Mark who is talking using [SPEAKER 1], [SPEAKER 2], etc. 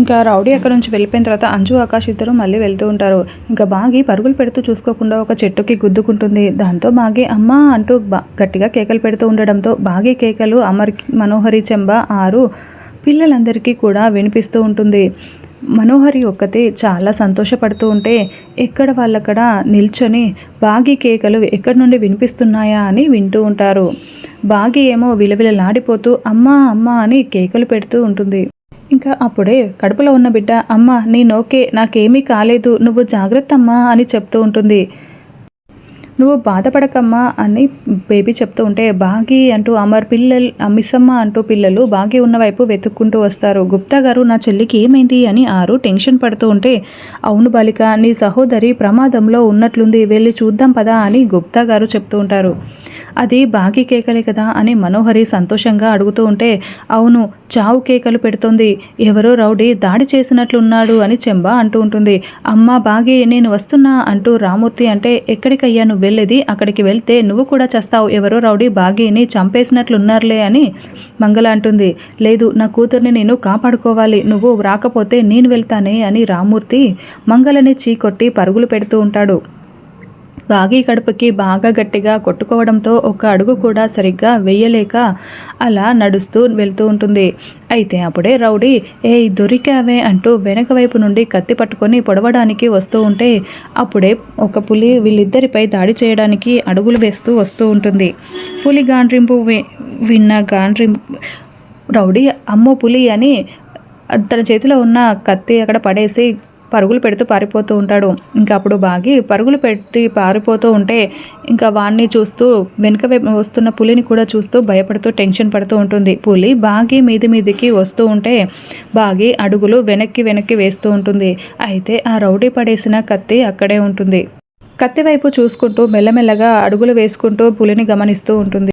[SPEAKER 1] ఇంకా రౌడీ అక్కడ నుంచి వెళ్ళిపోయిన తర్వాత అంజు ఆకాష్ ఇద్దరు మళ్ళీ వెళ్తూ ఉంటారు. ఇంకా బాగి పరుగులు పెడుతూ చూసుకోకుండా ఒక చెట్టుకి గుద్దుకుంటుంది. దాంతో బాగి అమ్మ అంటూ గట్టిగా కేకలు పెడుతూ ఉండడంతో బాగి కేకలు అమర్, మనోహరి, చెంబ, ఆరు పిల్లలందరికీ కూడా వినిపిస్తూ ఉంటుంది. మనోహరి ఒక్కతే చాలా సంతోషపడుతూ ఉంటే ఎక్కడ వాళ్ళక్కడ నిల్చొని బాగి కేకలు ఎక్కడి నుండి వినిపిస్తున్నాయా అని వింటూ ఉంటారు. బాగి ఏమో విలవిలలాడిపోతూ అమ్మ అమ్మ అని కేకలు పెడుతూ ఉంటుంది. ఇంకా అప్పుడే కడుపులో ఉన్న బిడ్డ అమ్మ నేనోకే, నాకేమీ కాలేదు, నువ్వు జాగ్రత్త అమ్మా అని చెప్తూ ఉంటుంది. నువ్వు బాధపడకమ్మా అని బేబీ చెప్తూ ఉంటే బాగి అంటూ అమర్, పిల్లలు మిస్సమ్మ అంటూ పిల్లలు బాగి ఉన్న వైపు వెతుక్కుంటూ వస్తారు. గుప్తా గారు నా చెల్లికి ఏమైంది అని ఆరు టెన్షన్ పడుతూ ఉంటే అవును బాలిక, నీ సహోదరి ప్రమాదంలో ఉన్నట్లుంది, వెళ్ళి చూద్దాం పదా అని గుప్తా గారు చెప్తూ ఉంటారు. అది బాగి కేకలే కదా అని మనోహరి సంతోషంగా అడుగుతూ ఉంటే అవును చావు కేకలు పెడుతోంది, ఎవరో రౌడీ దాడి చేసినట్లున్నాడు అని చెంబ అంటూ ఉంటుంది. అమ్మ బాగి నేను వస్తున్నా అంటూ రామూర్తి అంటే ఎక్కడికయ్యా నువ్వు వెళ్ళేది, అక్కడికి వెళ్తే నువ్వు కూడా చేస్తావు, ఎవరో రౌడీ బాగిని చంపేసినట్లున్నారులే అని మంగళ అంటుంది. లేదు నా కూతుర్ని నేను కాపాడుకోవాలి, నువ్వు రాకపోతే నేను వెళ్తానే అని రామూర్తి మంగళని చీకొట్టి పరుగులు పెడుతూ ఉంటాడు. బాగి కడుపుకి బాగా గట్టిగా కొట్టుకోవడంతో ఒక అడుగు కూడా సరిగ్గా వెయ్యలేక అలా నడుస్తూ వెళ్తూ ఉంటుంది. అయితే అప్పుడే రౌడీ ఏయ్ దొరికావే అంటూ వెనక వైపు నుండి కత్తి పట్టుకొని పొడవడానికి వస్తూ ఉంటే అప్పుడే ఒక పులి వీళ్ళిద్దరిపై దాడి చేయడానికి అడుగులు వేస్తూ వస్తూ ఉంటుంది. పులి గాండ్రింపు విన్న రౌడీ అమ్మో పులి అని తన చేతిలో ఉన్న కత్తి అక్కడ పడేసి పరుగులు పెడుతూ పారిపోతూ ఉంటాడు. ఇంకా అప్పుడు బాగి పరుగులు పెట్టి పారిపోతూ ఉంటే ఇంకా వాడిని చూస్తూ వెనుక వస్తున్న పులిని కూడా చూస్తూ భయపడుతూ టెన్షన్ పడుతూ ఉంటుంది. పులి బాగి మీదికి వస్తూ ఉంటే బాగి అడుగులు వెనక్కి వేస్తూ ఉంటుంది. అయితే ఆ రౌడీ పడేసిన కత్తి అక్కడే ఉంటుంది. కత్తి వైపు చూసుకుంటూ మెల్లమెల్లగా అడుగులు వేసుకుంటూ పులిని గమనిస్తూ ఉంటుంది.